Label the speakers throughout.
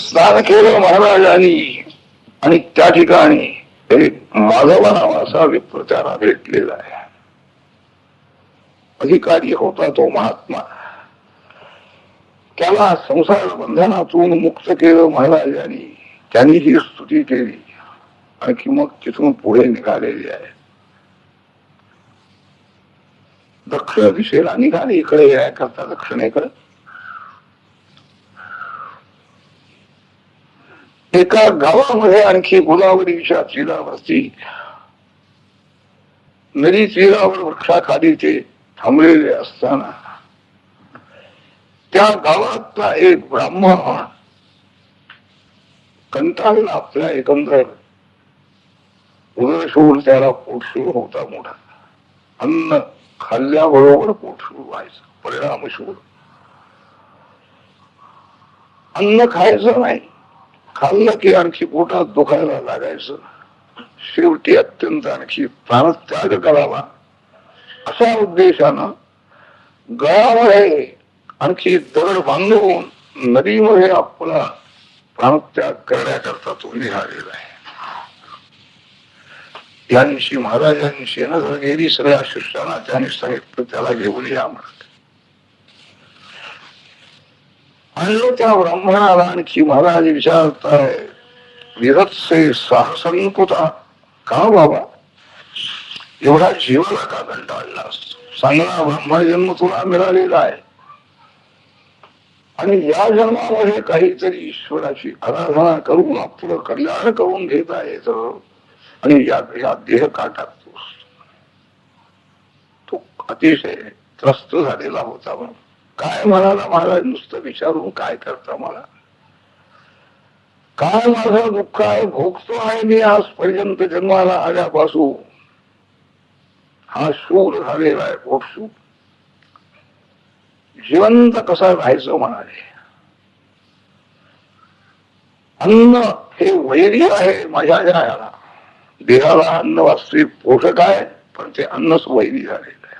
Speaker 1: स्नान केलं महाराजांनी आणि त्या ठिकाणी एक माधव नावाचा विप्र त्याला भेटलेला आहे. अधिकारी होता तो महात्मा. त्याला संसार बंधनातून मुक्त केलं महाराजांनी. त्यांनी ही स्तुती केली आणखी मग तिथून पुढे निघालेली आहे. दक्षिण दिशेला निघाले. इकडे याकरता दक्षिणेकडे एका गावामध्ये आणखी गोदावरीच्या तीरावरती नदी तीरावर वृक्षाखाली ते थांबलेले असताना त्या गावातला एक ब्राह्मण कंटाळला. आपल्या एकंदर उदरशूर त्याला पोटशूर होता मोठा. अन्न खाल्ल्याबरोबर पोटशूर व्हायचं. परिणाम शूर. अन्न खायचं नाही. खाल्लं की आणखी पोटात दुखायला लागायचं. शेवटी अत्यंत आणखी प्राणत्याग करावा अशा उद्देशानं गळामध्ये आणखी दगड बांधून नदीमध्ये आपला प्राणत्याग करण्याकरता तो निघालेला आहे. यांशी महाराजांशी नजर गेली. सगळ्या शिष्याला त्याने सांगितलं त्याला घेऊन या म्हणत. आणलो त्या ब्राह्मणाला. आणखी महाराज विचारताय विरत्से साहसंकुता. का बाबा एवढा जीवाला का कंटाळला असतो? चांगला ब्रह्मजन्म तुला मिळालेला आहे आणि या जन्मामध्ये काहीतरी ईश्वराची आराधना करून आपलं कल्याण करून घेता येतं आणि या देह का टाकतोस? तो अतिशय त्रस्त झालेला होता. काय म्हणाला महाराज? नुसतं विचारून काय करता मला? काय माझं दुःख आहे? भोगतो आहे मी आजपर्यंत जन्माला आल्यापासून. हा शूर झालेला आहे. पोटशूर. जिवंत कसा राहायचं म्हणाले. अन्न हे वैरी आहे माझ्या याला. देहाला अन्न वास्तविक पोषक आहे पण ते अन्नच वैरी झालेलं आहे.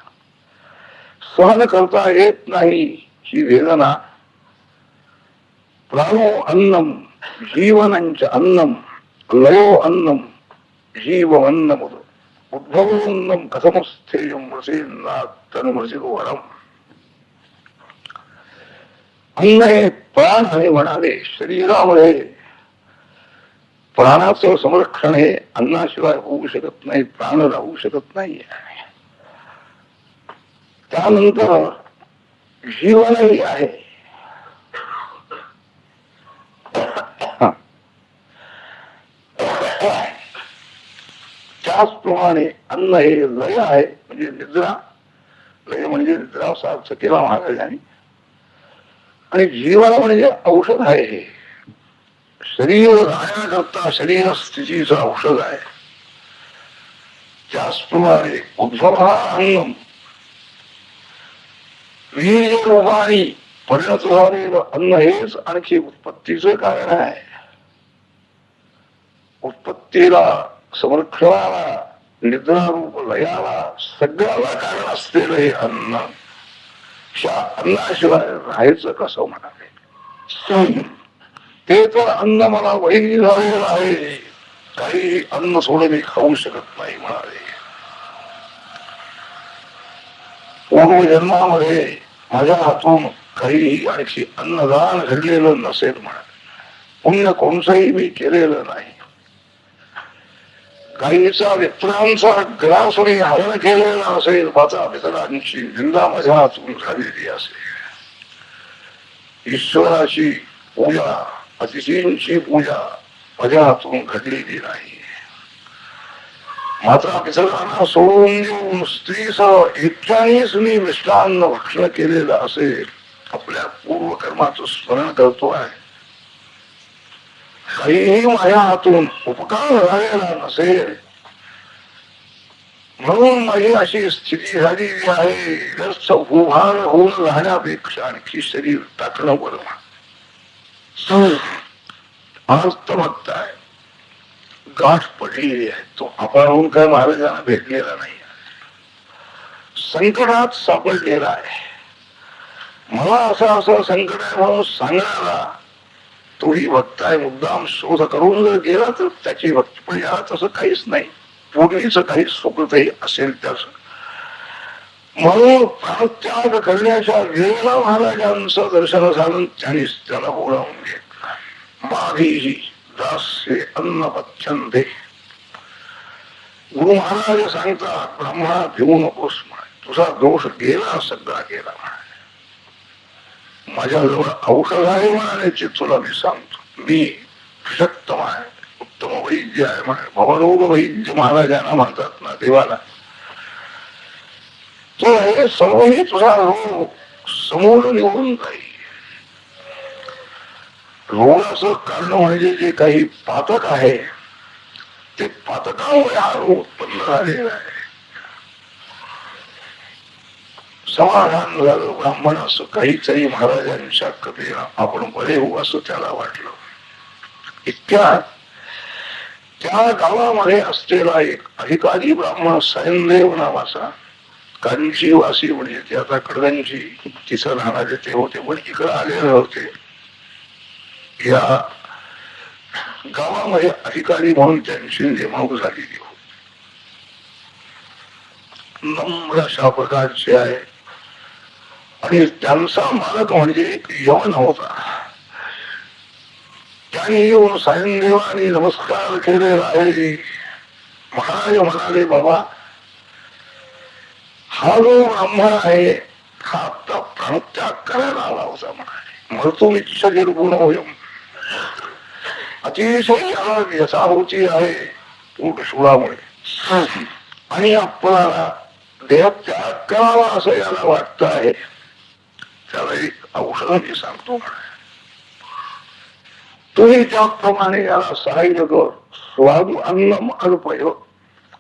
Speaker 1: सहन करता येत नाही ही वेदना. प्राणो अन्नम जीवनंच अन्नम लयो अन्नम जीवन्नम उद्भवोन्नम कथमस्थेयम वरम. अन्न हे प्राण आहे म्हणाले. शरीरामध्ये प्राणाचं संरक्षण हे अन्नाशिवाय होऊ शकत नाही. प्राण राहू शकत नाही. त्यानंतर जीवनही आहे. त्याचप्रमाणे अन्न हे लय आहे म्हणजे निद्रा. लय म्हणजे निद्रा असा अर्थ केला महाराजांनी. आणि जीवन म्हणजे औषध आहे. हे शरीर राहण्याकरता शरीर स्थितीचं औषध आहे. त्याचप्रमाणे उद्भव अन्नम वीर्यरूपाने परिणत झालेलं अन्न हेच आणखी उत्पत्तीचं कारण आहे. उत्पत्तीला संरक्षणाला निद्रारूप लयाला सगळ्याला कारण असलेलं हे अन्न. अन्नाशिवाय राहायचं कसं म्हणाले. ते तर अन्न मला वैरी झालेलं आहे. काही अन्न सोडून मी खाऊ शकत नाही म्हणाले. पूर्वजन्मामध्ये माझ्या हातून काही आणखी अन्नदान घडलेलं नसेल म्हणाले. पुण्य कोणचंही मी केलेलं नाही. काहीचा विप्रांचा ग्रास मी हरण केलेला असेल. माता पितरांची निंदा माझ्या हातून झालेली असेल. ईश्वराची पूजा अतिथींची पूजा माझ्या हातून घडलेली नाही. माता पितरांना सोडून देऊन स्त्रीसह एकट्यानेच मी मिष्टान्न भक्षण केलेलं असेल. आपल्या पूर्वकर्माचं स्मरण करतोय. काहीही माझ्या हातून उपकार झालेला नसेल म्हणून माझी अशी स्थिती झालेली आहे. व्यर्थ उभार होऊन राहण्यापेक्षा आणखी शरीर टाकणं बरं. अर्थमत्ता गाठ पडलेली आहे. तो आपण काय महाराजांना भेटलेला नाही. संकटात सापडलेला आहे. मला असं संकट आहे म्हणून सांगणारा तोही भक्त आहे, मुद्दाम शोध करून जर गेला तर त्याची भक्ती. पण याला तसं काहीच नाही, पूर्वीच काही सुकृतही असेल त्याच. म्हणून प्राणत्याग करण्याच्या वेळेला महाराजांचं दर्शन झालं, त्यांनीच त्याला बोलावून घेतलं. माझी दास्य अन्न पथ्यंते. गुरु महाराज सांगतात, ब्रह्मा भिवू नकोस म्हणे, तुझा दोष गेला, सगळा गेला म्हणे. माझ्याजवळ औषध आहे म्हणाल्याची तुला मी सांगतो. मी शक्तम आहे, उत्तम वैद्य आहे म्हणे. भवरोग वैद्य महाराजांना म्हणतात ना देवाला. तो हे सर्वही तुझा रोग समोर निवडून जाईल. रोगाचं कारण म्हणजे जे काही पातक आहे, ते पातकामुळे हा रोग उत्पन्न झालेला आहे. समाधान झालं ब्राह्मण. असं काहीतरी महाराजांच्या कथेला आपण बरे होऊ असं त्याला वाटलं. इतक्या त्या गावामध्ये असलेला एक अधिकारी ब्राह्मण सैनदेव नावाचा, कांचीवासी म्हणजे ते आता कडगंची तिथं राहणारे ते होते, पण इकडे आलेले होते. या गावामध्ये अधिकारी म्हणून त्यांची नेमणूक झालेली होती. नम्र अशा प्रकारचे आहे. आणि त्यांचा मालक म्हणजे एक यवन होता. त्याने येऊन सायनदेवाने नमस्कार केलेला आहे. महाराज म्हणाले, बाबा हा जो ब्राह्मण आहे हा आता प्राणत्याग करायला आला होता म्हणाले. मरतो इच्छा निर्गुण होईल. अतिशय याला व्यथा होती आहे पोटशुळामुळे, आणि आपल्याला देहत्याग करावा असं याला वाटत आहे. त्याला एक औषध मी सांगतो म्हणे, तुम्ही त्याप्रमाणे याला सहाय्य कर. स्वादू अन्नम अल्पय.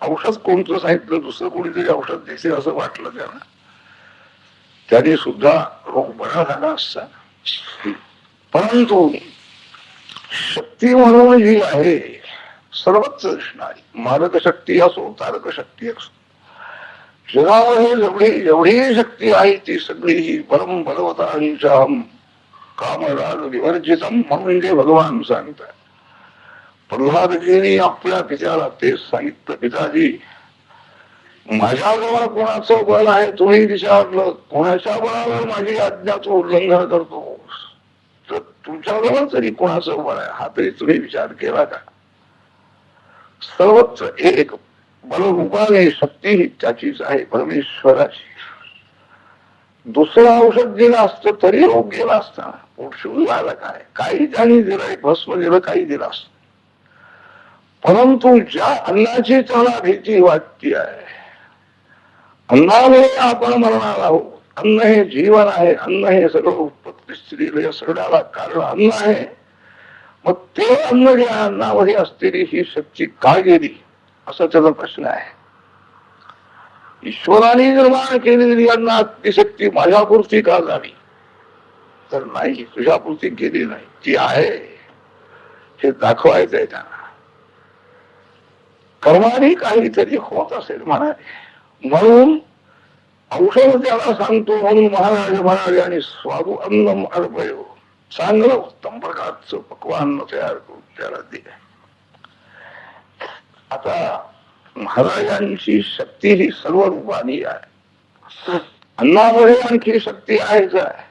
Speaker 1: औषध कोणतं सांगितलं, दुसरं कोणीतरी औषध देते असं वाटलं त्याला. त्याने सुद्धा रोग बरा झाला असता. परंतु शक्ती म्हणून जी आहे सर्वच दिसणारी, मारक शक्ती असो तारक शक्ती असो, जगामध्ये एवढी शक्ती आहे ती सगळी ही परम बलवतांच्या कामराग विवर्जितम म्हणून जे भगवान सांगतात. प्रल्हादजींनी आपल्या पित्याला तेच सांगितलं, पिताजी माझ्याजवळ कोणाचं बळ आहे तुम्ही विचारलं, कोणाच्या बळावर माझी आज्ञाचं उल्लंघन करतो, तर तुमच्याजवळ तरी कोणाचं बळ आहे हा तरी तुम्ही विचार केला का? सर्वच एक बलरूपाने शक्ती ही त्याचीच आहे, परमेश्वराची. दुसरं औषध दिलं असतं तरी रोग गेला असता. पोटशुळ झाला काय, काही त्यांनी दिलंय, भस्म दिलं, काही दिलं असत. परंतु ज्या अन्नाची त्याला भीती वाटती आहे, अन्नामुळे आपण मरणार आहोत. अन्न हे जीवन आहे, अन्न हे सगळं उत्पत्ती स्त्री सगळ्याला कारण अन्न आहे. मग ते अन्न ज्या अन्नामध्ये असलेली ही शक्ती का गेली असा त्याचा प्रश्न आहे. ईश्वराने निर्माण केलेली अन्नात ती शक्ती माझ्यापुरती का झाली, तर नाही, तुझ्यापुरती गेली नाही, ती आहे हे दाखवायचंय त्यांना. कर्माने काहीतरी होत असेल म्हणाले, म्हणून औषध त्याला सांगतो. म्हणून महाराज म्हणाले, आणि स्वादू अन्नम अर्पयो, चांगलं उत्तम प्रकारचं पक्वान्न तयार करून त्याला दिले. आता महाराजांची शक्ती ही सर्व रूपानी आहे. अन्नामध्ये आणखी शक्ती आहेच आहे.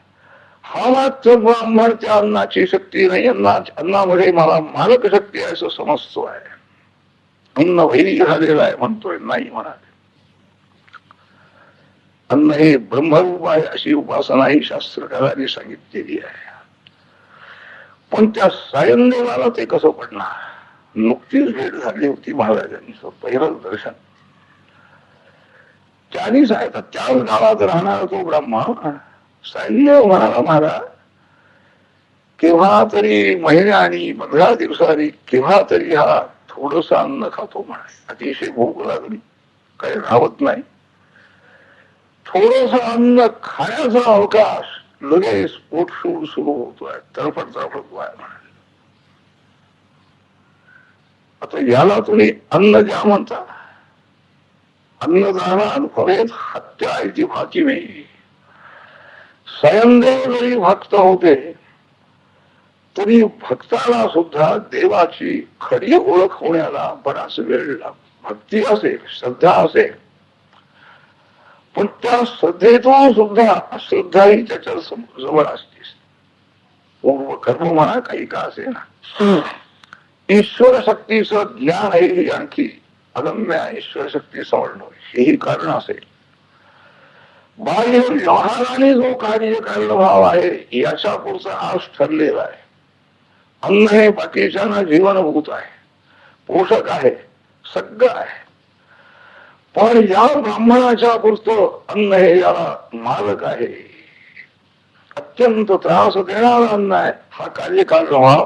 Speaker 1: हा मात्र ब्राह्मण त्या अन्नाची शक्ती नाही, अन्नामध्ये मला मालक शक्ती आहे असं समजतो आहे. अन्न वैरी झालेला आहे म्हणतोय, नाही म्हणाले. अन्न हे ब्रह्मरूप आहे अशी उपासना ही शास्त्रकारांनी सांगितलेली आहे. पण त्या सायनदेवाला ते कसं पडणार? नुकतीच भेट झाली होती महाराजांचं, पहिलं दर्शन. त्यांनी सांगितलं, त्याच गावात राहणारा तो ब्राह्मण सायनदेव म्हणाला, महाराज केव्हा तरी महिन्यानी 15 दिवसांनी केव्हा तरी हा थोडस अन्न खातो म्हणे. अतिशय भूक लागली, काही राहत नाही. थोडस अन्न खाण्याचा अवकाश, लगेच पोटशूळ सुरू होतोय, तळफट म्हणे. आता याला तुम्ही अन्न द्या म्हणता. अन्नदान फळेत हत्या आहे ती भाची नाही. स्वयंदेव जरी भक्त होते तरी भक्ताला सुद्धा देवाची खरी ओळख होण्याला बराच वेळ लागतो. भक्ती असेल, श्रद्धा असेल, पण त्या श्रद्धेतून सुद्धा अश्रद्धा ही त्याच्या जवळ असतेस. पूर्व कर्म म्हणा काही का असे ना, ईश्वर शक्तीचं ज्ञान हे आणखी अगम्य ईश्वर शक्ती समजणं हेही कारण असेल. बाह्य व्यवहाराने जो कार्यकारणभाव आहे याच्या पुढचा आज ठरलेला आहे. अन्न हे बाकीच्या जीवनभूत आहे, पोषक आहे, सगळं आहे. पण या ब्राह्मणाच्या पुरतं अन्न हे याला मालक आहे, अत्यंत त्रास देणारा अन्न आहे. हा कार्यकारणभाव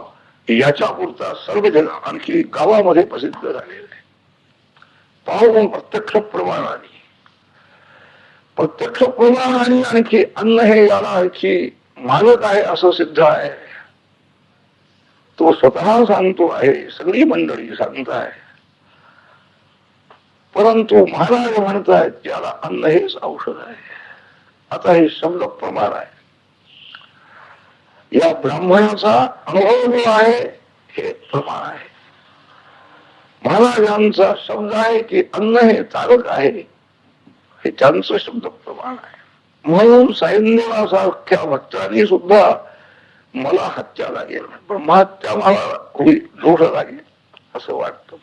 Speaker 1: याच्या पुरता सर्वजण आणखी गावामध्ये प्रसिद्ध झालेला आहे. पाहून प्रत्यक्ष प्रमाणाने आणखी अन्न हे याला आणखी मालक आहे असं सिद्ध आहे. तो स्वतः सांगतो आहे, सगळी मंडळी सांगत आहे. परंतु महाराज म्हणतायत त्याला अन्न हेच औषध आहे. आता हे शब्द प्रमाण आहे. या ब्राह्मणाचा अनुभव जो आहे हे प्रमाण आहे. महाराजांचा शब्द आहे की अन्न हे तारक आहे, हे त्यांचं शब्द प्रमाण आहे. म्हणून सैन्यासारख्या भक्तांनी सुद्धा मला हत्या लागेल, ब्रह्महत्या मला दोष लागेल असं वाटतं.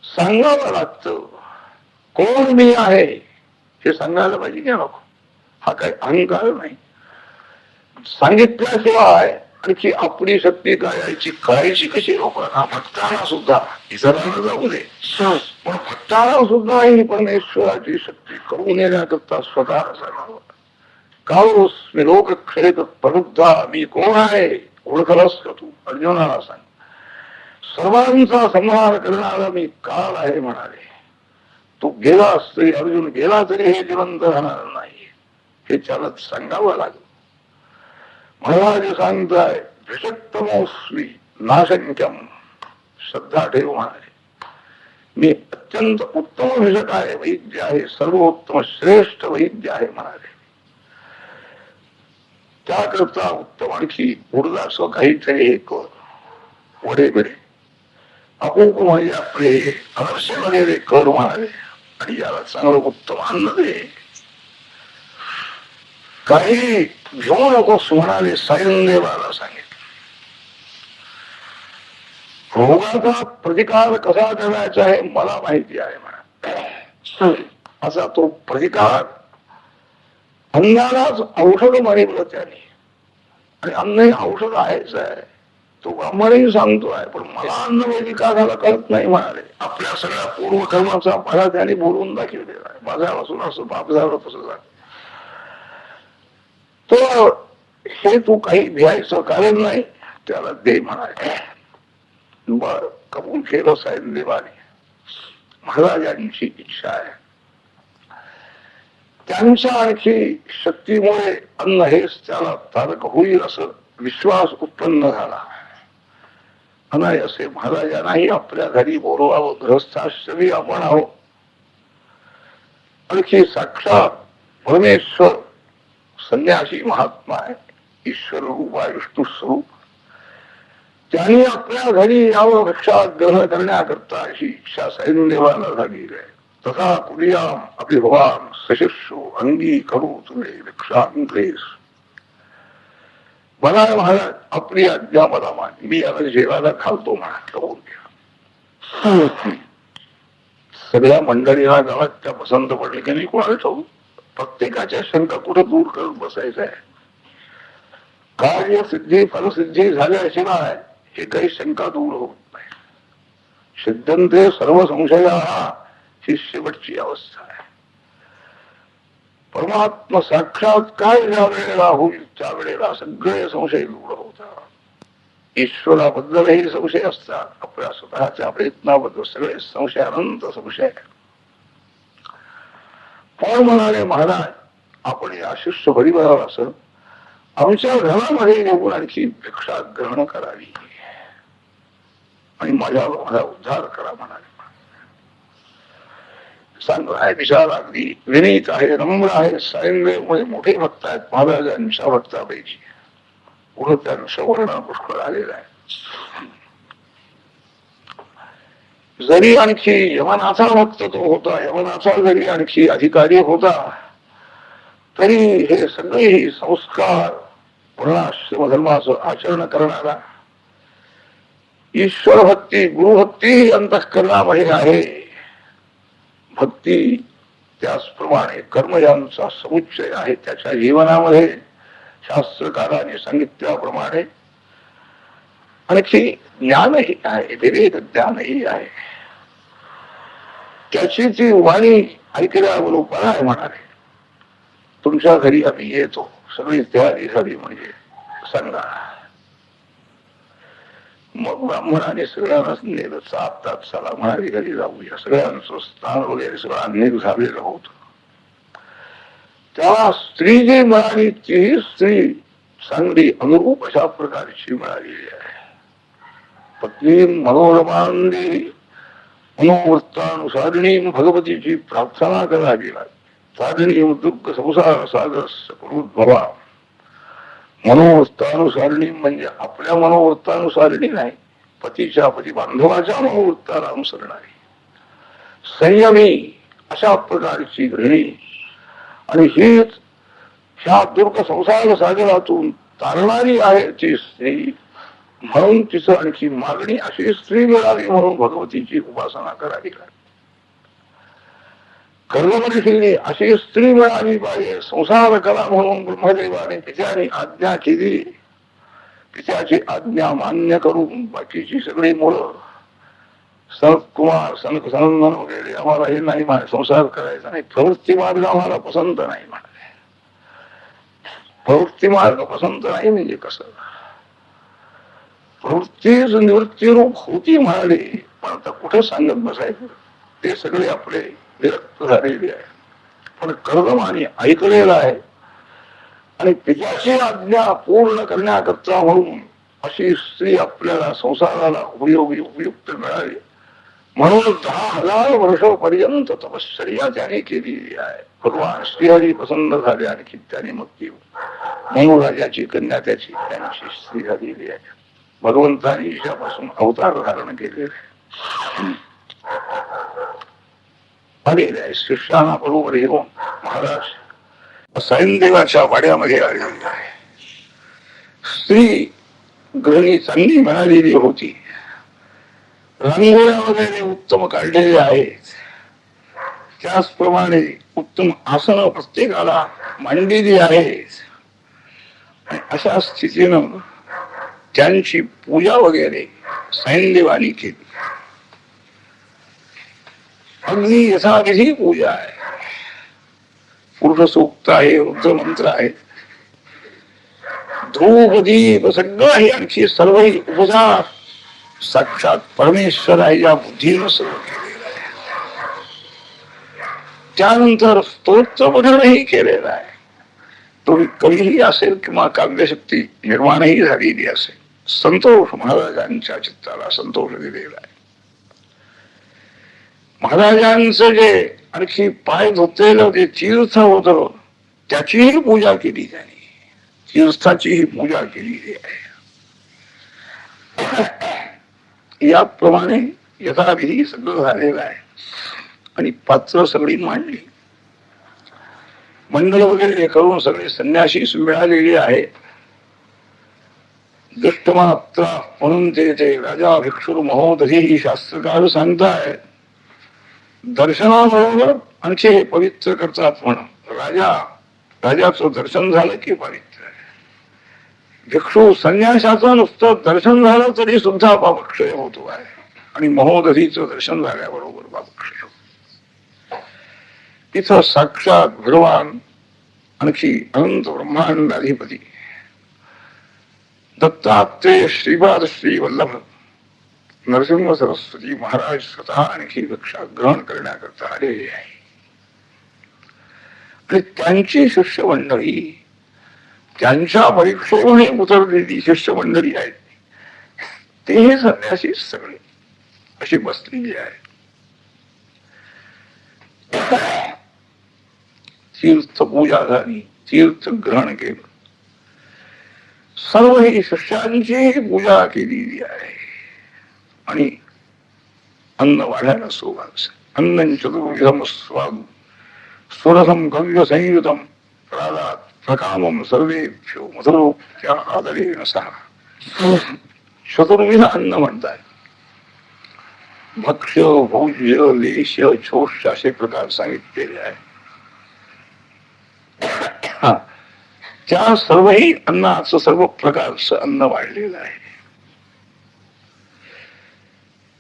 Speaker 1: सांगावं लागतं कोण मी आहे हे सांगायला पाहिजे की नको. हा काही अहंकार नाही. सांगितल्याशिवाय आणखी आपली शक्ती काय याची कळायची कशी लोकांना, भक्तांना सुद्धा, इतरांना जाऊ दे, पण भक्तांना सुद्धा ही परमेश्वराची शक्ती करून येण्याकरता स्वतः सांगावं. काळोस्मी लोक खेळत प्रबुद्धा, मी कोण आहे ओळखलास का तू? अर्जुनाला सांग. सर्वांचा संहार करणारा मी काळ आहे म्हणाले. तू गेलास तरी, अर्जुन गेला तरी हे जिवंत राहणार नाही, हे त्याला सांगावं लागेल. महाराज सांगताय विषक्तमोस्मी नाशंक्यम, श्रद्धा ठेव म्हणाले. मी अत्यंत उत्तम विषक आहे, वैद्य आहे, सर्वोत्तम श्रेष्ठ वैद्य आहे म्हणाले. त्याकरता उत्तम आणखी उर्दास काहीतरी हे कर, वडे बिडे अपूप म्हणजे आपले अवश्य वगैरे कर म्हणाले. आणि याला चांगलं उत्तम अन्न दे. काही घेऊ नकोस म्हणाले. सैन्यदेवाला सांगितलं रोगाचा प्रतिकार कसा करायचा आहे मला माहिती आहे म्हणा. असा तो प्रतिकार अन्नालाच औषध मानितलं त्याने. आणि अन्न हे औषध आहेच आहे. तो ब्राह्मणही सांगतोय, पण मला अन्न वैदिक का झाला कळत नाही म्हणाले. आपल्या सगळ्या पूर्वकर्माचा मला त्याने बोलून दाखवलेला आहे. माझ्यापासून असं पाप झालं तसं झालं. तर हे तू काही भ्यायचं कारण नाही, त्याला दे म्हणाले. बर कबूल केलं साहेब देवाने. महाराजांची इच्छा आहे. त्यांच्या आणखी शक्तीमुळे अन्न हेच त्याला तारक होईल असं विश्वास उत्पन्न झाला. अनायासे महाराजांनाही आपल्या घरी बोलवावं. गृहस्थाश्रमी आपण आहोत. आणखी साक्षात परमेश्वर संन्यासी महात्मा आहे, ईश्वर रूप आहे, विष्णू स्वरूप. त्यांनी आपल्या घरी यावं भिक्षा ग्रहण करण्याकरता अशी इच्छा सैन्यदेवाला झाली आहे. तथा कुर्याम अभिभवान सशिष्यो अंगी करू तुले भिक्षां क्लेश. मला महाराज आपली आज्ञा मला मान, मी याला जेवायला घालतो म्हणा, करून घ्या. सगळ्या मंडळीला गावात त्या पसंत पडले की नाही कोणाला ठेवू. प्रत्येकाच्या शंका कुठं दूर करत बसायचं आहे. कार्यसिद्धी फलसिद्धी झाल्याशिवाय हे काही शंका दूर होत नाही. सिद्धंते सर्व संशया ही शेवटची अवस्था आहे. परमात्मा साक्षात्कार ज्या वेळेला होईल त्यावेळेला सगळे संशय दूर होतात. ईश्वराबद्दलही संशय असतात, आपल्या स्वतःच्या प्रयत्नाबद्दल सगळे संशय, अनंत संशय. पण म्हणाले महाराज आपण या शिष्य परिवाराला असं आमच्या घरामध्ये येऊन आणखी भिक्षा ग्रहण करावी आणि माझा उद्धार करा म्हणाले. चांगला आहे, विचार अगदी विनीत आहे, नम्र आहे. सायंदेव मध्ये मोठे भक्त आहेत महाराजांच्या भक्तापैकी. पुढं त्यांचं वर्ण पुष्कळ आलेलं आहे. जरी आणखी यमनाचा भक्त तो होता, यमनाचा जरी आणखी अधिकारी होता, तरी हे सगळे संस्कार वर्णाश्रम धर्माचं आचरण करणारा ईश्वर भक्ती गुरुभक्ती अंतःकरणामध्ये आहे. भक्ती त्याचप्रमाणे कर्म यांचा समुच्चय आहे त्याच्या जीवनामध्ये. शास्त्रकारांनी सांगितल्याप्रमाणे आणखी ज्ञानही आहे, विवेक ज्ञानही आहे. त्याची ती वाणी ऐकल्याबरोबर आहे म्हणाले, तुमच्या घरी आम्ही येतो, सगळी तयारी झाली म्हणजे सांगा. मग ब्राह्मणाने सगळ्यांनाच नेलं, चालतात चला म्हणाले घरी जाऊया. सगळ्यांचं स्थान वगैरे सगळं अनेक झालेलं होत. त्या स्त्री जी मिळाली तीही स्त्री चांगली अनुरूप अशा प्रकारची मिळालेली आहे. पत्नी मनोरमांनी मनोवृत्तानुसारिणी भगवतीची प्रार्थना करावी लागली. सारिणी दुःख संसार सागर भवा. मनोवृत्तानुसारिणी म्हणजे आपल्या मनोवृत्तानुसारिणी नाही, पतीच्या पती बांधवाच्या मनोवृत्ताला अनुसरणारी संयमी अशा प्रकारची गृहिणी. आणि हीच ह्या दुर्ग संसार सागरातून तारणारी आहे ती स्त्री. म्हणून तिचं आणखी मागणी अशी स्त्री मिळावी म्हणून भगवतीची उपासना करावी लागली. कर्ममनिषीने अशी स्त्री मिळाली पाहिजे संसार करा म्हणून ब्रह्मदेवाने पित्याने आज्ञा केली. पित्याची आज्ञा मान्य करून बाकीची सगळी मुलं सनत कुमार सनक सनंदन वगैरे आम्हाला हे नाही म्हणे, संसार करायचा नाही, प्रवृत्ती मार्ग आम्हाला पसंत नाही म्हणाले. प्रवृत्ती मार्ग पसंत नाही म्हणजे कसं, प्रवृत्तीच निवृत्तीरूप होती म्हणाले, पण आता कुठे सांगत बसायचं, ते सगळे आपले विरक्त झालेले आहे. पण कर्दमाने ऐकलेलं आहे आणि पित्याची आज्ञा पूर्ण करण्याकरता म्हणून अशी स्त्री आपल्याला संसाराला उपयोगी उपयुक्त मिळाली. म्हणून 10,000 वर्षापर्यंत तपश्चर्या त्याने केलेली आहे. भगवान श्रीहरी प्रसन्न झाले आणखी त्याने मग ती मनुराजाची कन्या त्याची त्यांची स्त्री झालेली आहे. भगवंताने ईशापासून अवतार धारण केलेले आलेले आहे. शिष्याना बरोबर घेऊन महाराज सैनदेवाच्या वाड्यामध्ये आलेले आहे. स्त्री गृहिणी चांगली मिळालेली होती. रांगोळ्या वगैरे उत्तम काढलेले आहेत. त्याचप्रमाणे उत्तम आसनं प्रत्येकाला मांडलेली आहेत. अशा स्थितीनं त्यांची पूजा वगैरे सैनदेवानी केली. अगदी यथाविधी पूजा आहे. पुरुष सूक्त आहे, रुद्रमंत्र आहे, धूप दीप सगळं आहे. आणखी सर्वही उपचार साक्षात परमेश्वर आहे या बुद्धीनं सर्व केलेलं आहे. त्यानंतर स्तोत्र पठणही केलेलं आहे. तो कवीही असेल किंवा काव्यशक्ती निर्माणही झालेली असेल. संतोष महाराजांच्या चित्ताला संतोष दिलेला आहे. महाराजांचं जे आणखी पाय धुतलेलं ते तीर्थ होतं त्याचीही पूजा केली त्यांनी. तीर्थाचीही पूजा केलेली आहे. याप्रमाणे यथाविधी सगळं झालेलं आहे. आणि पात्र सगळी मांडली, मंडळ वगैरे करून सगळे संन्यासी मिळालेली आहे. दृष्टमात्रा म्हणून ते राजा भिक्षुर महोदधी ही शास्त्रकार सांगताय. दर्शनाबरोबर आणखी हे पवित्र करतात म्हणून. राजाचं दर्शन झालं की पवित्र आहे. भिक्षू संन्यासाचं नुसतं दर्शन झालं तरी सुद्धा पापक्षय होतो आहे. आणि महोदधीचं दर्शन झाल्याबरोबर पापक्षय होतो. तिथं साक्षात भगवान आणखी अनंत ब्रह्मांडाधिपती दत्तात्रेय श्रीपाद श्री वल्लभ नरसिंह सरस्वती महाराज स्वतः आणखी भिक्षा ग्रहण करण्याकरता आलेले आहे. आणि त्यांची शिष्य मंडळी, त्यांच्या परीक्षेने उतरलेली शिष्य मंडळी आहेत, तेही संन्यासी सगळे अशी बसलेली आहे. तीर्थ पूजा झाली, तीर्थ ग्रहण केलं. सर्व ही शिष्यांची पूजा केलेली आहे. आणि अन्न वाढायला सुरुवात. अन्न चतुर्विधम स्वादु सुरसम कव्य संयुतम प्रादात प्रकामम सर्वेभ्यो मधुरोक्त्या आदरेण सहा. चतुर्विध अन्न म्हणतात. भक्ष्य भोज्य लेश्य छोष्य असे प्रकार सांगितलेले आहे. त्या सर्वही अन्नाचं सर्व प्रकारचं अन्न वाढलेलं आहे.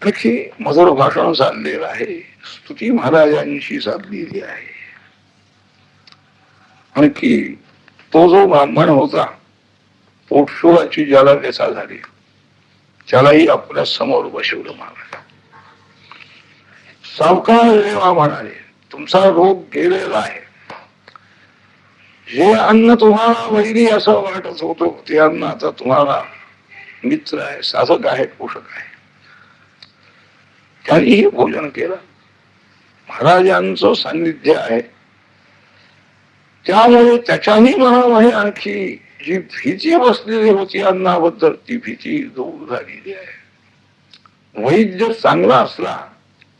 Speaker 1: आणखी मधुर भाषण चाललेलं आहे. स्तुती महाराजांची चाललेली आहे. आणखी तो जो ब्राह्मण होता पोटशोळाची ज्याला व्यथा झाली त्यालाही आपल्या समोर बसवलं महाराज. सावकार देवा म्हणाले तुमचा रोग गेलेला आहे. जे अन्न तुम्हाला वैरी असं वाटत होतं ते अन्न आता तुम्हाला मित्र आहे, साधक आहे, पोषक आहे. त्यांनीही भोजन केलं. महाराजांचं सान्निध्य आहे त्यामुळे त्याच्याही मनामध्ये आणखी जी भीती बसलेली होती अन्नाबद्दल ती भीती दूर झालेली आहे. वैद्य चांगला असला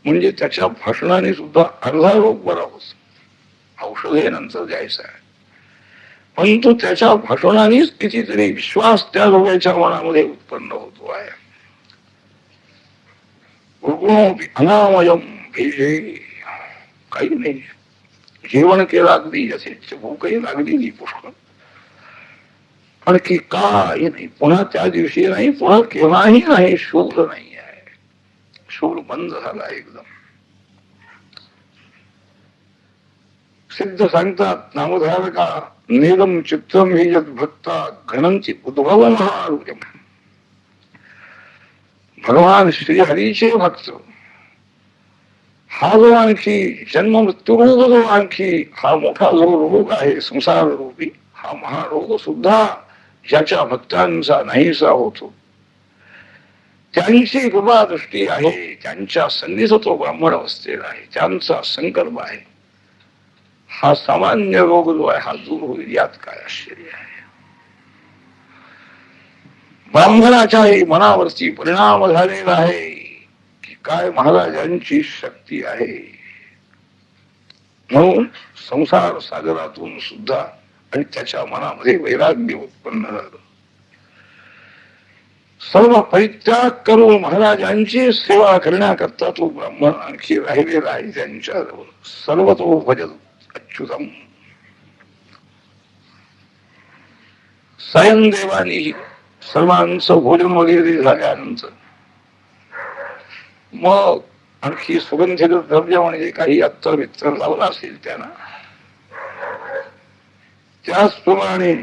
Speaker 1: म्हणजे त्याच्या भाषणाने सुद्धा अर्धा रोग बरा होतो. औषधे नंतर द्यायचं आहे परंतु त्याच्या भाषणानेच कितीतरी विश्वास त्या रोगाच्या मनामध्ये उत्पन्न होतो आहे. अनामयम भेजे काही नाही. जेवण केलं अगदी यथेच्छ, भूकही लागलेली पुष्कळ. आणखी काही नाही. पुन्हा त्या दिवशी नाही, पुन्हा केव्हाही नाही. शूल नाही आहे. शूल बंद झाला एकदम. सिद्ध सांगतात नामधारका नेदम चित्तम हि यद भक्ता घनंची उद्भव महारूढ्यम. भगवान श्रीहरीचे भक्त हा जो आणखी जन्म मृत्यू रोग जो आणखी हा मोठा जो रोग आहे संसार रूपी हा महारोग सुद्धा ज्याच्या भक्तांचा नाहीसा होतो त्यांची कृपा दृष्टी आहे. त्यांच्या सन्निध तो ब्राह्मण अवस्थेला आहे. त्यांचा संकल्प आहे. हा सामान्य रोग जो आहे हा दूर होईल. यात काय आश्चर्य आहे. ब्राह्मणाच्याही मनावरती परिणाम झालेला आहे की काय महाराजांची शक्ती आहे. म्हणून संसार सागरातून सुद्धा आणि त्याच्या मनामध्ये वैराग्य उत्पन्न झालं. सर्व परित्याग करून महाराजांची सेवा करण्याकरता तो ब्राह्मण आणखी राहिलेला आहे त्यांच्याजवळ. सर्व तो भजत अच्युतम. स्वयंदेवानी सर्वांचं भोजन वगैरे झाल्यानंतर मग आणखी सुगंधित द्रव्य म्हणजे काही अत्तर बित्तर लावला असेल त्यांना त्याचप्रमाणे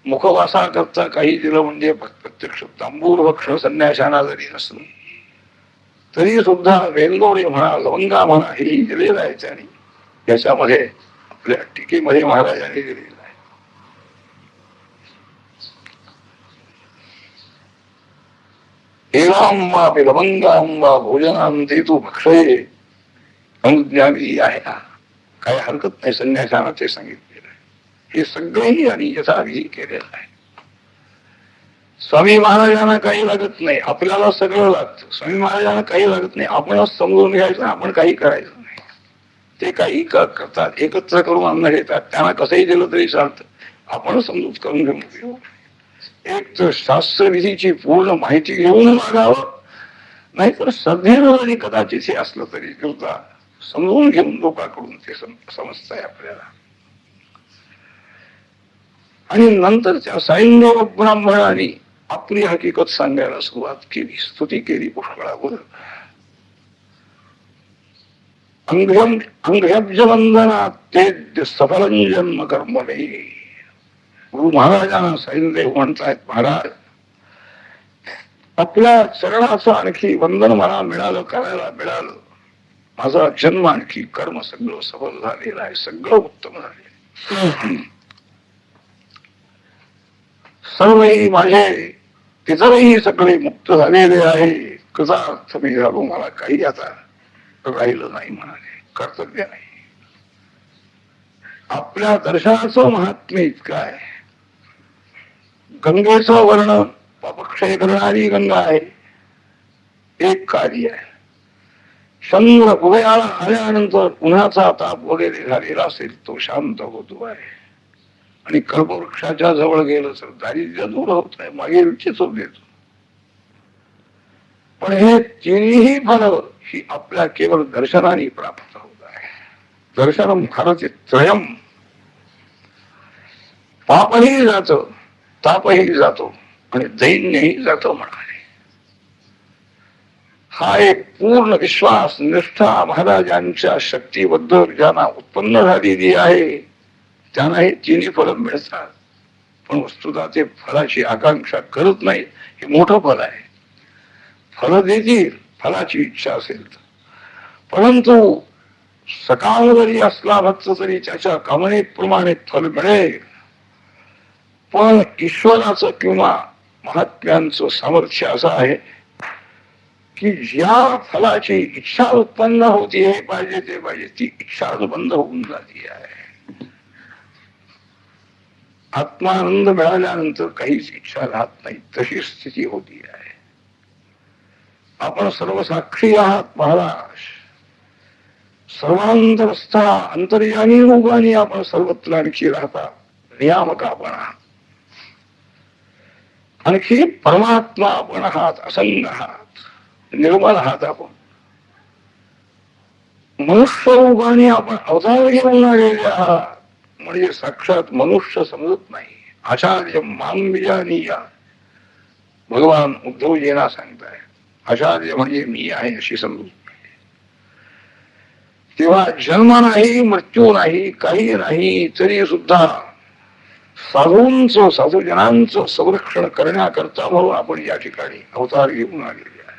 Speaker 1: मुखवासा करता काही दिलं म्हणजे प्रत्यक्ष तांबूर भक्ष संन्याशांना जरी नसलं तरी सुद्धा वेलदोडे म्हणा लवंगा म्हणा हेही दिलेलं आहे त्यांनी. याच्यामध्ये आपल्या टीकेमध्ये महाराजांनी दिलेलं आहे. एवांबा लवंगांबा भोजनांते तू भक्षये अनुज्ञावी आहे. काही हरकत नाही. संन्यासांना ते सांगितलेलं आहे. हे सगळेही आणि यथाविधी केलेलं आहे. स्वामी महाराजांना काही लागत नाही. आपल्याला सगळं लागतं. स्वामी महाराजांना काही लागत नाही. आपणच समजून घ्यायचं. आपण काही करायचं नाही. ते काही करतात. एकत्र करून अन्न घेतात. त्यांना कसंही दिलं तरी चालतं. आपण समजूत करून घेऊन एक तर शास्त्रविधीची पूर्ण माहिती घेऊन मागावं नाहीतर श्रद्धेनं जरी कदाचित हे असलं तरी सुद्धा समजून घेऊन लोकांकडून ते समजतंय आपल्याला. आणि नंतर त्या सैन्य ब्राह्मणाने आपली हकीकत सांगायला सुरुवात केली. स्तुती केली पुष्कळावर. अंग्यब्जवंदना ते सफलं जन्म कर्म नाही. गुरु महाराजांना सैन्यदेव म्हणतायत महाराज आपल्या चरणाचं आणखी वंदन मला मिळालं, करायला मिळालं. माझा जन्म आणखी कर्म सगळं सफल झालेलं आहे. सगळं उत्तम झाले. सर्वही माझे पितरही सगळे मुक्त झालेले आहे. कृतार्थ मी झालो. मला काही आता राहिलं नाही म्हणाले. कर्तव्य नाही. आपल्या दर्शनाचं महात्म्य इतकं आहे. गंगेचं वर्णन पापक्षय करणारी गंगा आहे, एक कार्य आहे. चंद्र उदयाला आल्यानंतर उन्हाचा ताप वगैरे झालेला असेल तो शांत होतो आहे. आणि कल्पवृक्षाच्या जवळ गेलं तर दारिद्र्य दूर होत आहे, मागे रुचीच देतो. पण हे तिन्ही फल ही आपल्या केवळ दर्शनाने प्राप्त होत आहे. दर्शनम खरंच त्रयम. पापही जात, तापही जातो आणि दैन्यही जातो म्हणाले. हा एक पूर्ण विश्वास निष्ठा महाराजांच्या शक्तीबद्दल ज्यांना उत्पन्न झालेली आहे त्यांना हे तिन्ही फल मिळतात. पण वस्तुतः ते फलाची आकांक्षा करत नाहीत. हे मोठं फल आहे. फल देतील फलाची इच्छा असेल तर. परंतु सकाळ जरी असला भक्त तरी त्याच्या कामनेप्रमाणे फल मिळेल. पण ईश्वराचं किंवा महात्म्यांचं सामर्थ्य असं आहे की ज्या फलाची इच्छा उत्पन्न होती हे पाहिजे ते पाहिजे ती इच्छा बंद होऊन जाती आहे. आत्मानंद मिळाल्यानंतर काहीच इच्छा राहत नाही, तशी स्थिती होती आहे. आपण सर्व साक्षी आहात महाराज. सर्वांतरस्था अंतर्यामी रूपाने आपण सर्वत्र आणखी राहता. नियामक आपण आहात. आणखी परमात्मा आपण आहात, असंग आहात, निर्मल आहात. आपण मनुष्य रूपाने आपण अवतार घेऊन आलेले आहात. म्हणजे साक्षात मनुष्य समजत नाही. आचार्य मानविजानीया भगवान उद्धवजींना सांगताय. आचार्य म्हणजे मी आहे अशी समजूत. तेव्हा जन्म नाही, मृत्यू नाही, काही नाही, तरी सुद्धा साधूंचं साधूजनांचं संरक्षण करण्याकरता म्हणून आपण या ठिकाणी अवतार घेऊन आलेले आहे.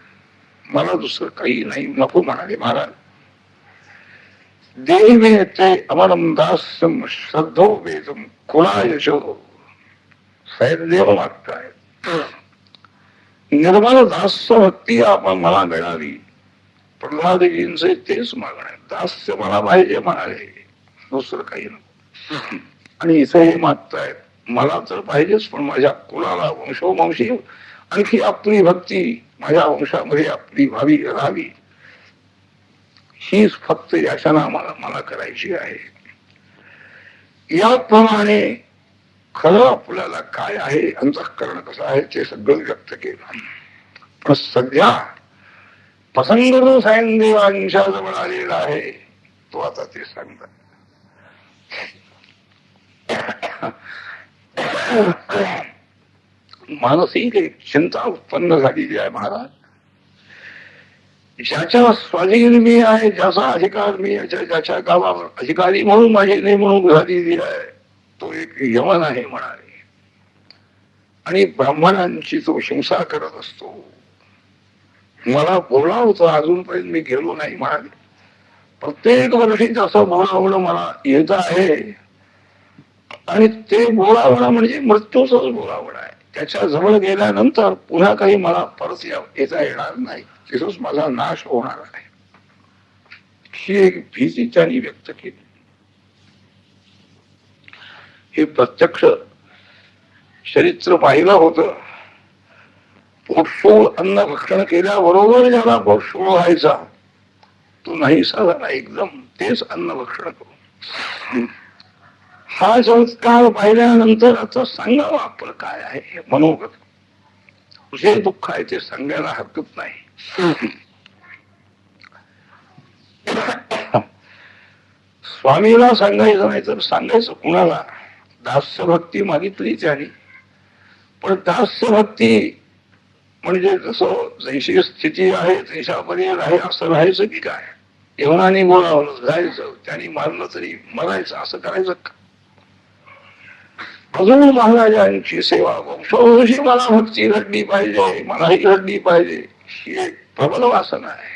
Speaker 1: मला दुसरं काही नाही नको म्हणाले महाराज. देवे ते अमरम दास्यम श्रद्धो वेदम कुणायशो. सैदेव मागताय निर्मल दास्य भक्ती आपण मला मिळावी. प्रल्हादजींचे तेच मागणे. दास्य मला पाहिजे म्हणाले, दुसरं काही नको. आणि इथे हे मागतायत मला तर पाहिजेच, पण माझ्या कुलाला वंशोवंशी आणखी आपली भक्ती माझ्या वंशामध्ये आपली व्हावी राहावी हीच फक्त याचना मला करायची आहे. याप्रमाणे खरं आपल्याला काय आहे, अंतःकरण कसं आहे ते सगळं व्यक्त केलं. पण सध्या प्रसंग जो सायनदेवांच्या जवळ आलेला आहे तो आता ते सांगतात. मानसिक एक चिंता उत्पन्न झालेली आहे महाराज. ज्याच्या स्वाधीन मी आहे, ज्याचा अधिकार मी ज्याच्या गावावर अधिकारी म्हणून माझी नेमणूक झालेली आहे तो एक यमन आहे म्हणाले. आणि ब्राह्मणांची तो हिंसा करत असतो. मला बोलावतं अजूनपर्यंत मी गेलो नाही म्हणाले. प्रत्येक वर्षी तसं बोलावणं मला येत आहे. आणि ते बोलावणं म्हणजे मृत्यूच बोलावणं आहे. त्याच्या जवळ गेल्यानंतर पुन्हा काही मला परत येता येणार नाही. तिथंच माझा नाश होणार आहे ही एक भीती त्यांनी व्यक्त केली. हे प्रत्यक्ष चरित्र पाहिलं होतं. पोटशूळ अन्न भक्षण केल्याबरोबर ज्याला पोटशूळ व्हायचा तो नाहीसा झाला एकदम. तेच अन्न भक्षण करू. हा चमत्कार पाहिल्यानंतर आता सांगावं आपलं काय आहे मनोगत. जे दुःख आहे ते सांगायला हरकत नाही. स्वामीला सांगायचं नाही तर सांगायचं कुणाला. दास्य भक्ती मागितली त्याने, पण दास्य भक्ती म्हणजे जसं जैशी स्थिती आहे तशापर्यंत आहे असं राहायचं की काय. यवनाने बोलावलं जायचं, त्यांनी मारलं तरी मरायचं असं करायचं का. अजून महाराजांची सेवा वंशोवंशी मला भक्ती घडली पाहिजे, मलाही घडली पाहिजे ही एक प्रबल वासना आहे.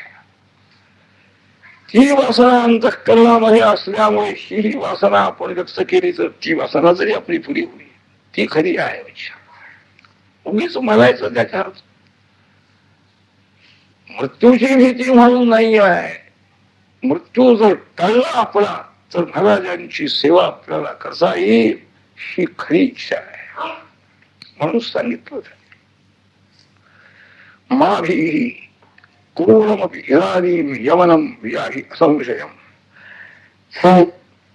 Speaker 1: ती वासना अंतःकरणामध्ये असल्यामुळे ही वासना आपण व्यक्त केली तर ती वासना जरी आपली पुरी होईल ती खरी आहे. उगीच म्हणायचं त्याच्यात मृत्यूची भीती म्हणून नाही आहे. मृत्यू जर टळला आपला तर महाराजांची सेवा आपल्याला करता येईल ही खरी इच्छा आहे. म्हणून सांगितलं. माभी क्रूरमपि इदानीं यवनं वियाहि असंशयम.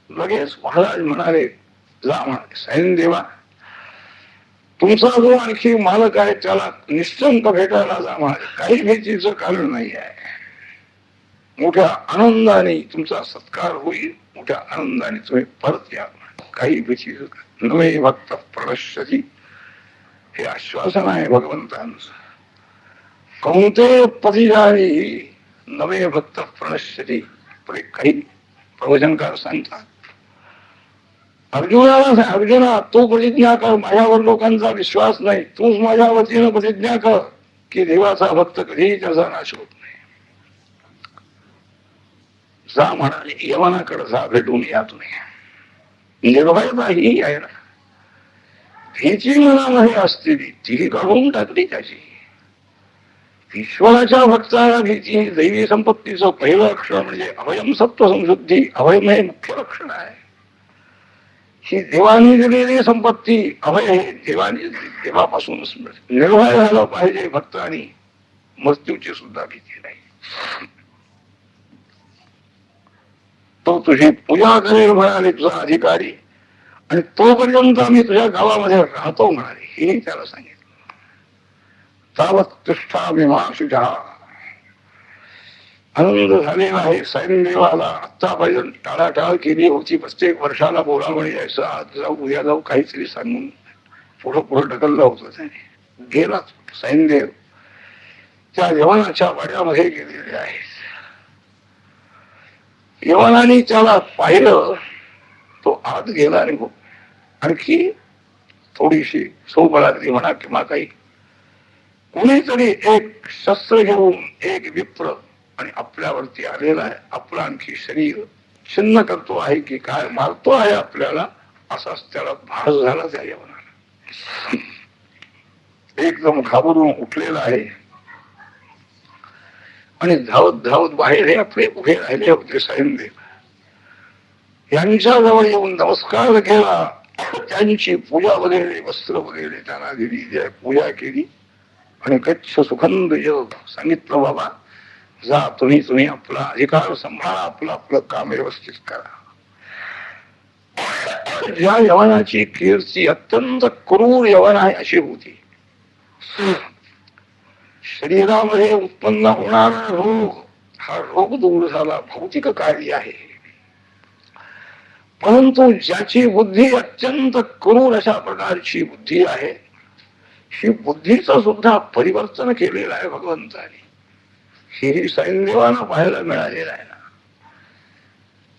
Speaker 1: लगेच महाराज म्हणाले, जा म्हणाले, सैनदेवा तुमचा जो आणखी मालक आहे त्याला निश्चंत भेटायला जा म्हणाले, काही भीतीचं कारण नाही आहे. मोठ्या आनंदाने तुमचा सत्कार होईल, मोठ्या आनंदाने तुम्ही परत या, काही भीतीचं. नवे भक्त प्रणश्यती, हे आश्वासन आहे भगवंतांचं. कौंते पतिजानी नवे भक्त प्रणश्यती. काही प्रवचनकार सांगतात, अर्जुनाला, अर्जुना तू प्रतिज्ञा कर, माझ्यावर लोकांचा विश्वास नाही, तूच माझ्या वतीनं प्रतिज्ञा कर की देवाचा भक्त कधीही त्याचा नाश होत नाही. जा म्हणाले, यवनाकडे जा, भेटून या तुम्ही. निर्भयता ही आहे ना, भीती मनामध्ये असलेली ती काढून टाकली त्याची. ईश्वराच्या भक्ताला भीती ही दैवी संपत्तीचं पहिलं लक्षण म्हणजे अभयम सत्व संशुद्धी. अभयम हे मुख्य लक्षण आहे. ही देवानी दिलेली संपत्ती अभय हे देवानी देवापासूनच मिळते. निर्भय झालं पाहिजे भक्तांनी, मृत्यूची सुद्धा भीती नाही. तो तुझी पूजा करेल म्हणाले तुझा अधिकारी, आणि तोपर्यंत आम्ही तुझ्या गावामध्ये राहतो म्हणाले, हेही त्याला सांगितलं. तावत तिष्ठामि मा शुचा. आनंद झालेला आहे सैन्यदेवाला. आत्तापर्यंत टाळाटाळ केली होती, प्रत्येक वर्षाला बोलावणी यायचं, आज जाऊ उद्या जाऊ काहीतरी सांगून पुढं पुढं ढकललं होतं त्याने. गेला सैन्यदेव त्या यवनाच्या वाड्यामध्ये गेलेले आहेत. यवनाने त्याला पाहिलं, तो आत गेला आणि आणखी थोडीशी सोबळातली म्हणा किंवा काही कोणीतरी एक शस्त्र घेऊन एक विप्र आणि आपल्यावरती आलेला आहे. आपलं आणखी शरीर छिन्न करतो आहे की काय, मारतो आहे आपल्याला, असाच त्याला भास झाला त्या यवनाला. एकदम घाबरून उठलेला आहे आणि धावत धावत बाहेर हे आपले उभे राहिले होते सैन्यदेव. यांच्या जवळ येऊन नमस्कार केला, त्यांची पूजा वगैरे वस्त्र वगैरे त्यांना दिली, पूजा केली आणि गच्छ सुखंद योग सांगितलं, बाबा जा तुम्ही आपला अधिकार सांभाळा, आपलं आपलं काम व्यवस्थित करा. ज्या यवनाची कीर्ती अत्यंत क्रूर यवन आहे अशी होती. शरीरामध्ये उत्पन्न होणारा रोग, हा रोग दूर झाला, भौतिक कार्य आहे. परंतु ज्याची बुद्धी अत्यंत क्रूर अशा प्रकारची बुद्धी आहे, ही बुद्धीचं सुद्धा परिवर्तन केलेलं आहे भगवंताने. हेही सैन्यदेवाला पाहायला मिळालेलं आहे ना.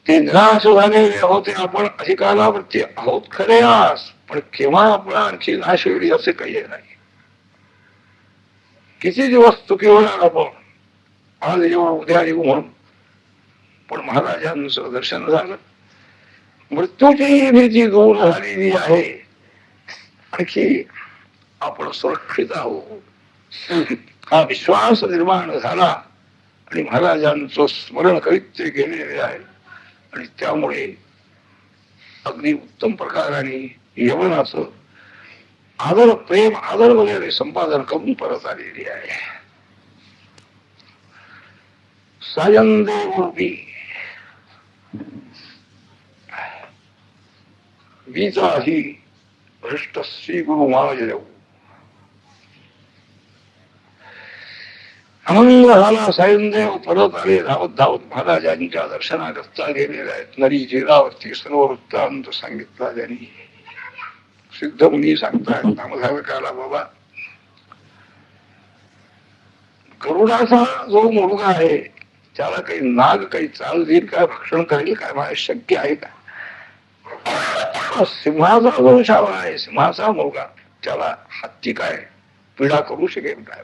Speaker 1: ते नाश झालेले होते, आपण अधिकारावरती आहोत खरे आज, पण केव्हा आपला आणखी नाश होईल असे काही नाही. किती दिवस चुकी होणार आपण, आज येऊ उद्या येऊ म्हणून. पण महाराजांचं दर्शन झालं, मृत्यूची भीती दूर झालेली आहे, आणखी आपण सुरक्षित आहोत हा विश्वास निर्माण झाला. आणि महाराजांचं स्मरण करीत ते गेलेले आहे, आणि त्यामुळे अगदी उत्तम प्रकाराने यवनाचं आदर प्रेम आदर वगैरे संपादन करून परत आलेली आहे. सायंदेवी वीजा ही भ्रष्ट श्री गुरु महाराज अमंग झाला. सायंदेव परत आले धावत धावत महाराजांच्या दर्शनाकरता गेलेले आहेत. नरी जिरावरती सर्व वृत्तांत सांगितला त्यांनी. सिद्ध मुनी सांगतात नामधारकाला, बाबा गरुडाचा जो मुलगा आहे त्याला काही नाग काही चाल देईल काय, भक्षण करेल काय, मला शक्य आहे का? सिंहाचा जो शाळा आहे, सिंहाचा मुलगा, त्याला हत्ती काय पीडा करू शकेल काय?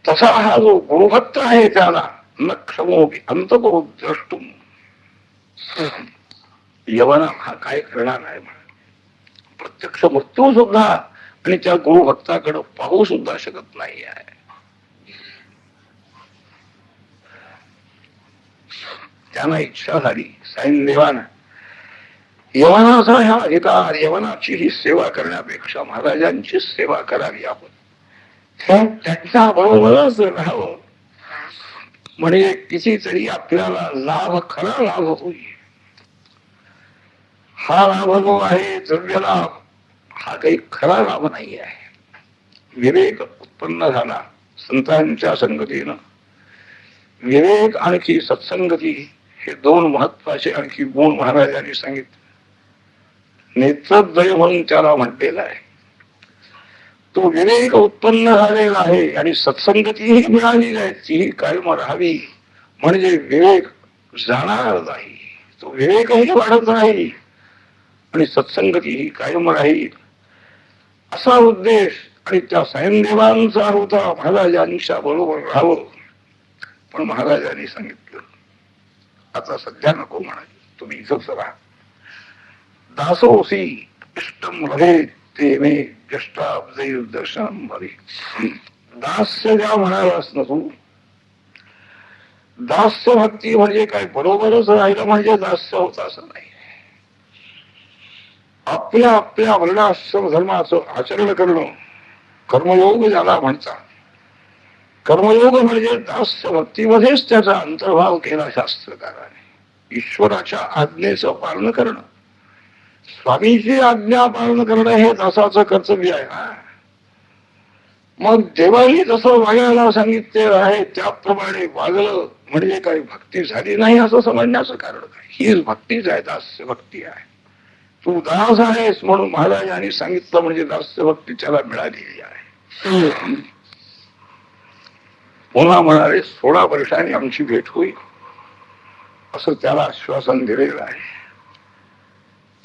Speaker 1: तसा हा जो गुरुभक्त आहे त्याला न क्षमोपी अंत करू द्रष्टुम. यवना हा काय करणार आहे म्हणा, प्रत्यक्ष मृत्यू सुद्धा आणि त्या गुरुभक्ताकडे पाहू सुद्धा शकत नाही आहे. त्यांना इच्छा झाली साईन देवाना यवनाचा ह्या अधिकार, यवनाची ही सेवा करण्यापेक्षा महाराजांची सेवा करावी आपण, त्यांच्या बरोबरच राहावं, म्हणजे कितीतरी आपल्याला लाभ, खरा लाभ होईल. हा लाभ जो आहे द्रव्य लाभ, हा काही खरा लाभ नाही आहे. विवेक उत्पन्न झाला संतांच्या संगतीनं. विवेक आणखी सत्संगती हे दोन महत्वाचे आणखी गुण महाराजांनी सांगितले. नेत्रद्वय म्हणून त्याला म्हटलेलं आहे. तो विवेक उत्पन्न झालेला आहे आणि सत्संगतीही मिळालेली आहे, तीही कायम राहावी, म्हणजे विवेक जाणार नाही, तो विवेकही वाढत राहील आणि सत्संगतीही कायम राहील, असा उद्देश. आणि त्या स्वयंदेवांचा होता महाराजांच्या बरोबर राहावं. पण महाराजांनी सांगितलं आता सध्या नको म्हणाले, तुम्ही इथंच राहा. दासोसी इष्टम लभे ते मे जष्टाब्जैर दर्शनम भरे. दास्य ज्या म्हणालास ना तू, दास्य भक्ती म्हणजे काय बरोबरच राहिलं म्हणजे दास्य होत असं नाही. आपल्या आपल्या वर्णाश्रम धर्माचं आचरण करणं कर्मयोग ज्याला म्हणतात. कर्मयोग म्हणजे दास्य भक्तीमध्येच त्याचा अंतर्भाव केला शास्त्रकाराने. ईश्वराच्या आज्ञेचं पालन करणं, स्वामीची आज्ञा पालन करणं हे दासाचं कर्तव्य आहे ना. मग देवानी जसं वागायला सांगितलेलं आहे त्याप्रमाणे वागलं म्हणजे काही भक्ती झाली नाही असं समजण्याचं कारण काय? हीच भक्तीच आहे, दास्य भक्ती आहे. तू दास आहेस म्हणून महाराजांनी सांगितलं म्हणजे दास्य भक्ती त्याला मिळालेली आहे. पुन्हा म्हणाले 16 वर्षांनी आमची भेट होईल असं त्याला आश्वासन दिलेलं आहे.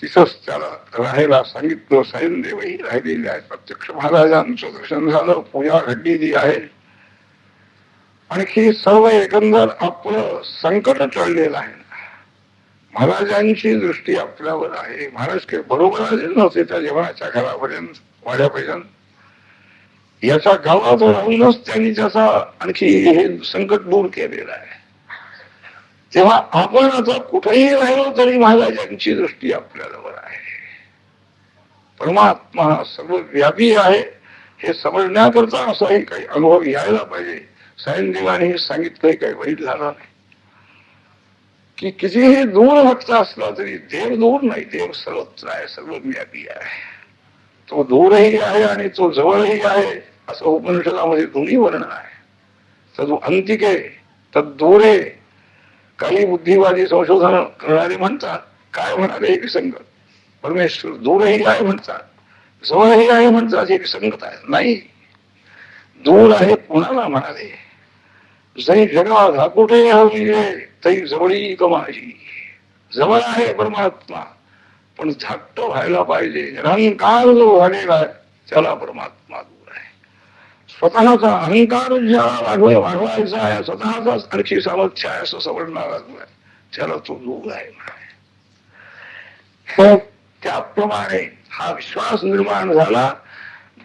Speaker 1: तिथंच त्याला राहायला सांगितलं. स्वयंदेवही राहिलेले आहेत. प्रत्यक्ष महाराजांचं दर्शन झालं, पूजा घडलेली आहे. आणखी सर्व एकंदर आपलं संकट टळलेलं आहे. महाराजांची दृष्टी आपल्यावर आहे. महाराज काही बरोबर आले नव्हते त्या जेवणाच्या घरापर्यंत, वाड्यापर्यंत. याच्या गावात राहूनच त्यांनी त्याचा आणखी हे संकट दूर केलेलं आहे. तेव्हा आपण आता कुठेही राहिलो तरी महाराजांची दृष्टी आपल्यावर आहे. परमात्मा सर्वव्यापी आहे हे समजण्याकरता असाही काही अनुभव यायला पाहिजे. सायनदेवाने हे सांगितलंय, काही वाईट झालं नाही की कितीही दूर भक्त असला तरी देव दूर नाही, देव सर्वत्र आहे, सर्वव्यापी आहे. तो दूरही आहे आणि तो जवळही आहे असं उपनिषदामध्ये दोन्ही वर्णन आहे. तदु अंतिके तद दूरे. काही बुद्धिवादी संशोधन करणारे म्हणतात, काय म्हणाले विसंगत, परमेश्वर दूरही आहे म्हणतात, जवळही आहे म्हणतात, हे विसंगत आहे. नाही, दूर आहे कोणाला म्हणाले, जरी जगा धाकुटे हवी तरी जवळी कमाजी. जवळ आहे परमात्मा पण धाकट व्हायला पाहिजे. निरंकार जो झालेला आहे त्याला परमात्मा दूर आहे. स्वतःचा अहंकार ज्याला वाढवायचा आहे, स्वतःचाच आणखी सामर्थ्य आहे असं समजणारा जो आहे त्याला तो दूर आहे म्हणाले. त्याप्रमाणे हा विश्वास निर्माण झाला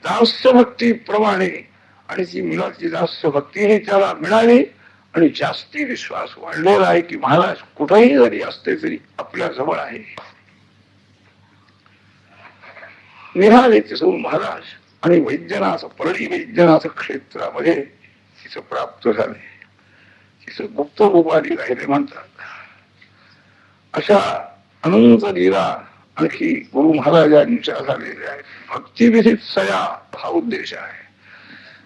Speaker 1: दास्य भक्तीप्रमाणे, आणि ती मिळाली दास्य भक्ती ही त्याला मिळाली आणि जास्ती विश्वास वाढलेला आहे की महाराज कुठेही जरी असते तरी आपल्या जवळ आहे. निघाले तिथून महाराज आणि वैद्यनाथ, परळी वैद्यनाथ क्षेत्रामध्ये तिचं प्राप्त झाले. तिचं गुप्त रूपाने राहिले म्हणतात. अशा अनंत लीला आणखी गुरु महाराजांच्या झालेल्या आहेत. भक्तिविधीत सया हा उद्देश आहे.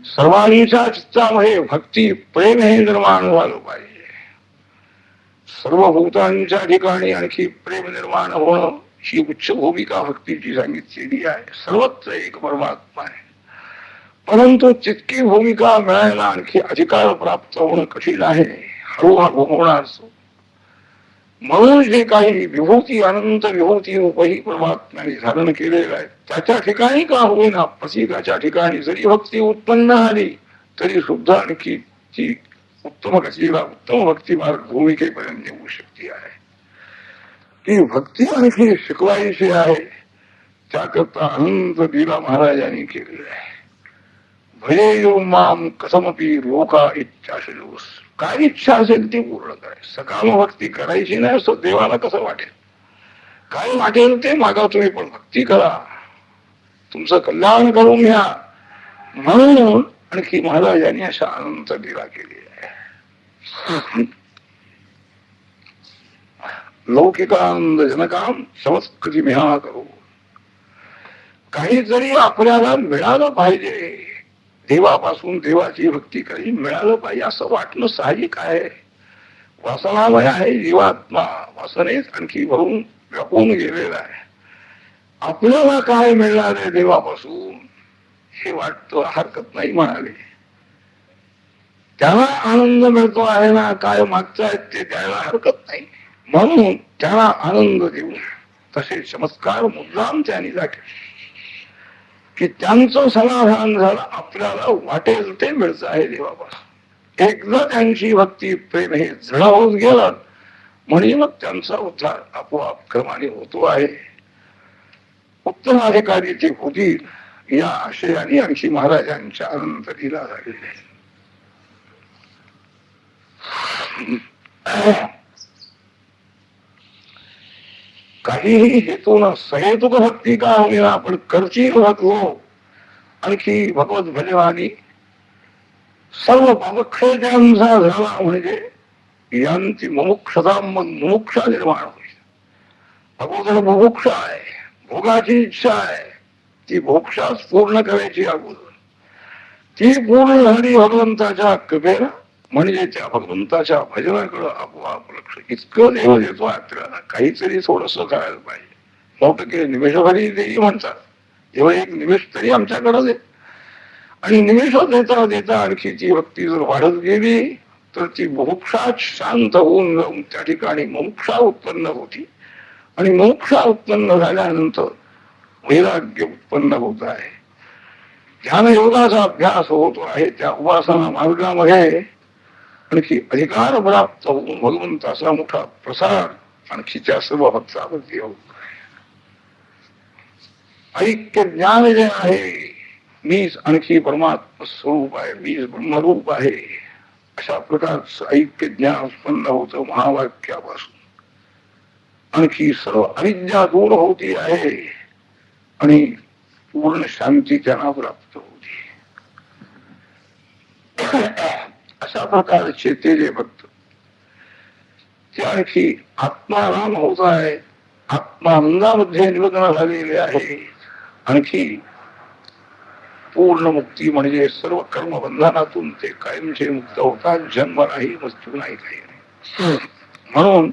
Speaker 1: सर्वांच्या चित्तामध्ये भक्ती प्रेम हे निर्माण झालं पाहिजे. सर्व भूतांच्या ठिकाणी आणखी प्रेम निर्माण होणं ही उच्च भूमिका भक्तीची सांगितलेली आहे. सर्वत्र एक परमात्मा आहे, परंतु तितकी भूमिका मिळायला आणखी अधिकार प्राप्त होणं कठीण आहे, हळूहळू होणार. म्हणून जे काही विभूती, अनंत विभूती रूपही परमात्म्याने धारण केलेलं आहे त्याच्या ठिकाणी का होईना, प्रतीकाच्या ठिकाणी जरी भक्ती उत्पन्न झाली तरी सुद्धा आणखी ती उत्तम गतीला, उत्तम भक्ती मार्ग भूमिकेपर्यंत येऊ शकते आहे. ती भक्ती आणखी शिकवायची आहे, त्याकरता अनंत लीला महाराजांनी केलेली आहे. भजे माम कथमपि लोका इच्छाशयोस. काय इच्छा असेल ती पूर्ण करायची. सकाम भक्ती करायची नाही असं देवाला कसं वाटेल. काय वाटेल ते मागा तुम्ही, पण भक्ती करा, तुमचं कल्याण करून घ्या. म्हणून आणखी महाराजांनी अशा अनंत लीला केली आहे. लौकिकानंद जनकाम समस्कृती मिहा करू. काहीतरी आपल्याला मिळालं पाहिजे, देवापासून देवाची भक्ती काही मिळालं पाहिजे असं वाटणं साहजिक आहे. वासनामय आहे जीवात्मा, वासनेत आणखी भरून व्यापून गेलेला आहे. आपल्याला काय मिळणार आहे देवापासून हे वाटतं, हरकत नाही म्हणाले. त्याला आनंद मिळतो आहे ना, काय मागतायत ते द्यायला हरकत नाही, म्हणून त्याला आनंद देऊ. तसे चमत्कार मुद्दाम त्यांनी दाखवले की त्यांचं समाधान झालं, आपल्याला वाटेल ते मिळतं आहे देवापासून. एकदा त्यांची भक्ती प्रेम हे दृढ होत गेलं म्हणजे मग त्यांचा उद्धार आपोआप क्रमाने होतो आहे. उत्तराधिकारीचे होतील या आशयाने आणखी महाराजांच्या अनंत लीला झालेली आहे. काहीही हेतून सहेतुक भक्ती का होईना, आपण करची भक्तो आणखी भगवत भजवानी सर्व पापक्षयांचा झाला म्हणजे यांची मुमुक्षता, मग मुमुक्षा निर्माण होईल. अगोदर मुमुक्षा आहे, भोगाची इच्छा आहे, ती भोक्षाच पूर्ण करायची अगोदर. ती पूर्ण झाली भगवंताच्या कृपेला म्हणजे त्या भगवंताच्या भजनाकडे आपोआप लक्ष. इतकं देव देतो आपल्याला, काहीतरी थोडस करायला पाहिजे. 9% निमेषभरी देई म्हणतात, तेव्हा एक निमेष तरी आमच्याकडे दे. आणि निमेष देता देता आणखी ती भक्ती जर वाढत गेली तर ती मुमुक्षा शांत होऊन जाऊन त्या ठिकाणी मुमुक्षा उत्पन्न होती. आणि मुमुक्षा उत्पन्न झाल्यानंतर वैराग्य उत्पन्न होत आहे. ध्यानयोगाचा अभ्यास होतो आहे. त्या उपासना मार्गामध्ये आणखी अधिकार प्राप्त होऊन भगवंताचा मोठा प्रसार आणखी त्या सर्व भक्तावरती होत आहे. ऐक्य ज्ञान जे आहे, मीच आणखी परमात्मा स्वरूप आहे, मीच ब्रह्मरूप आहे, अशा प्रकारचं ऐक्य ज्ञान उत्पन्न होतं महावाक्यापासून. आणखी सर्व अविद्या दूर होती आहे आणि पूर्ण शांती त्यांना प्राप्त होती. अशा प्रकारचे ते जे भक्त ते आणखी आत्माराम होत आहे, आत्मानंदामध्ये निमग्न झालेले आहे. आणखी पूर्ण मुक्ती म्हणजे सर्व कर्मबंधनातून ते कायमचे मुक्त होतात. जन्म नाही, मृत्यू नाही, काही नाही. म्हणून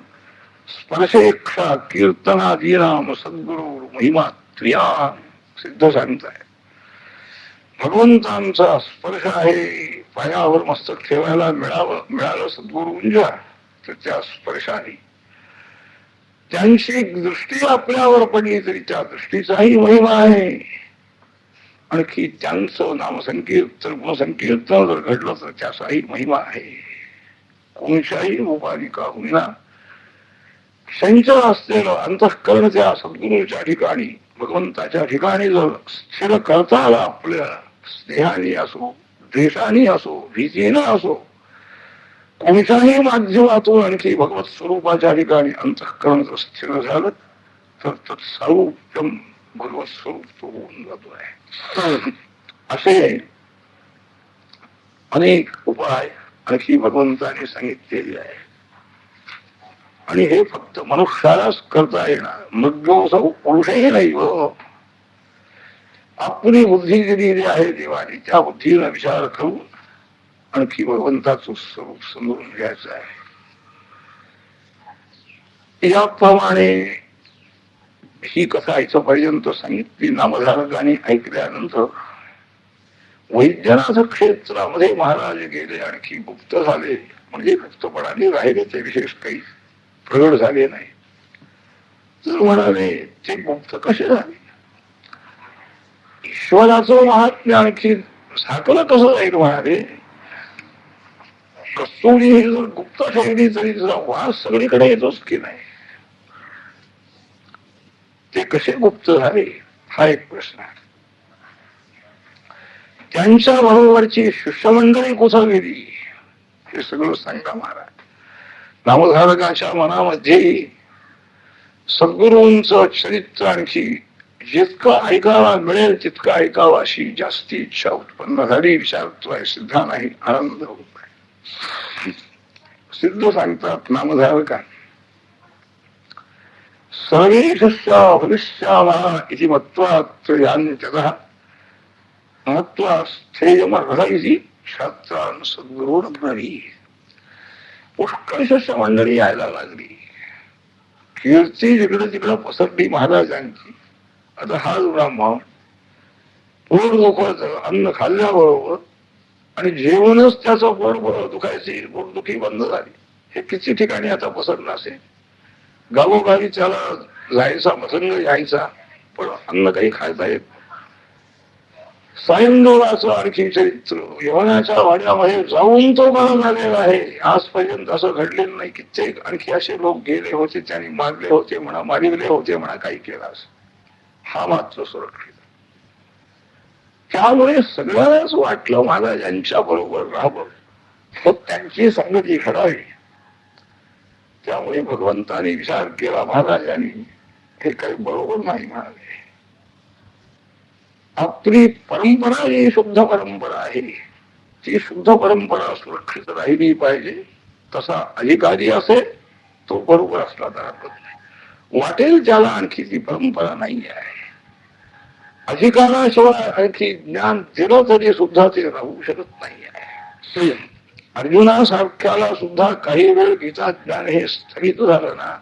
Speaker 1: स्पर्शेक्षा कीर्तनादीनाम सद्गुरू महिमा त्रिया सिद्ध सांगताय. भगवंतांचा स्पर्श आहे, पायावर मस्तक ठेवायला मिळालं सद्गुरूंच्या, तर त्या स्पर्शाने त्यांची दृष्टी आपल्यावर पडली तरी त्या दृष्टीचाही महिमा आहे. आणखी त्यांचं नामसंकीर्तन गुणसंकीर्तन जर घडलं तर त्याचाही महिमा आहे. कोणत्याही उपाधिका होईना संचल असलेलं अंतःकरण त्या सद्गुरूच्या ठिकाणी भगवंताच्या ठिकाणी जर स्थिर करता आला आपल्याला, स्नेहाने असो, द्वेषाने असो, भीतीनं असो, कोणत्याही माध्यमातून आणखी भगवत स्वरूपाच्या ठिकाणी अंतःकरण जर स्थिर झालं तर तत्सारूप्यम भगवत स्वरूप तो होऊन जातो आहे. असे अनेक उपाय आणखी भगवंताने सांगितलेले आहे. आणि हे फक्त मनुष्यालाच करता येणार, मृग्योसौ पुरुषही नाही. आपली बुद्धी दिलेली आहे देवाने, त्या बुद्धीला विचार करून आणखी भगवंताचं स्वरूप समजून घ्यायचं आहे. याप्रमाणे ही कथा इथं पर्यंत सांगितली. नामधारकाने ऐकल्यानंतर वैद्यनाथ क्षेत्रामध्ये महाराज गेले, आणखी गुप्त झाले. म्हणजे गुप्तपणाने राहिले, ते विशेष काही प्रगट झाले नाही. तर म्हणाले ते गुप्त कसे झाले, ईश्वराचं महात्म्य आणखी साकलं कसं जाईल. म्हणाले कस्तुरी ही जर गुप्त ठेवली तरी जरा वास सगळीकडे येतोच की नाही, ते कसे गुप्त झाले हा एक प्रश्न आहे. त्यांच्या बरोबरची शिष्यमंडळी कुठं गेली हे सगळं सांगा महाराज. नामधारकाच्या मनामध्ये सद्गुरूंचं चरित्र आणखी जितकं ऐकायला मिळेल तितकं ऐकावं अशी जास्ती इच्छा उत्पन्न झाली. विचारतोय सिद्धा नाही, आनंद होत नाही. सिद्ध सांगतात नामधारका, सर्वेशस्या भविष्यामः इति मत्वा त्रयान्यतः महत्वा स्थेयमर्ह इति शास्त्रान् सद्गुरून् ब्रवीत्. पुष्कळशा मंडळी यायला लागली. कीर्ती जिकडे तिकडे पसरली महाराजांची. आता हा ब्राह्मण पोट दुखायचं, अन्न खाल्ल्याबरोबर आणि जेवणच त्याचं पोट दुखायचे, पोटदुखी बंद झाली. हे किती ठिकाणी आता पसरलं असेल. गावोगावी त्याला जायचा, प्रसंग यायचा, पण अन्न काही खायचा येत. सायंदोळाचं आणखी चरित्र, यवनाच्या वाड्यामध्ये जाऊन तो मरण झालेला आहे. आजपर्यंत असं घडलेलं नाही. कित्येक आणखी असे लोक गेले होते, त्यांनी मारले होते म्हणा, मारिले होते म्हणा, काही केला असं. हा मात्र सुरक्षित. त्यामुळे सगळ्यांनाच वाटलं महाराजांच्या बरोबर राहावं, पण त्यांची संगती घडावी. त्यामुळे भगवंताने विचार केला, महाराजांनी हे काही बरोबर नाही म्हणाले. आपली परंपरा ही शुद्ध परंपरा आहे, ती शुद्ध परंपरा सुरक्षित राहिली पाहिजे. तसा अधिकारी असेल तो बरोबर असला तर हरकत नाही. वाटेल त्याला आणखी ती परंपरा नाही आहे. अधिकाराशिवाय आणखी ज्ञान दिलं तरी सुद्धा ते राहू शकत नाही आहे. अर्जुनासारख्याला सुद्धा काही वेळ गीता ज्ञान हे स्थगित झालं ना,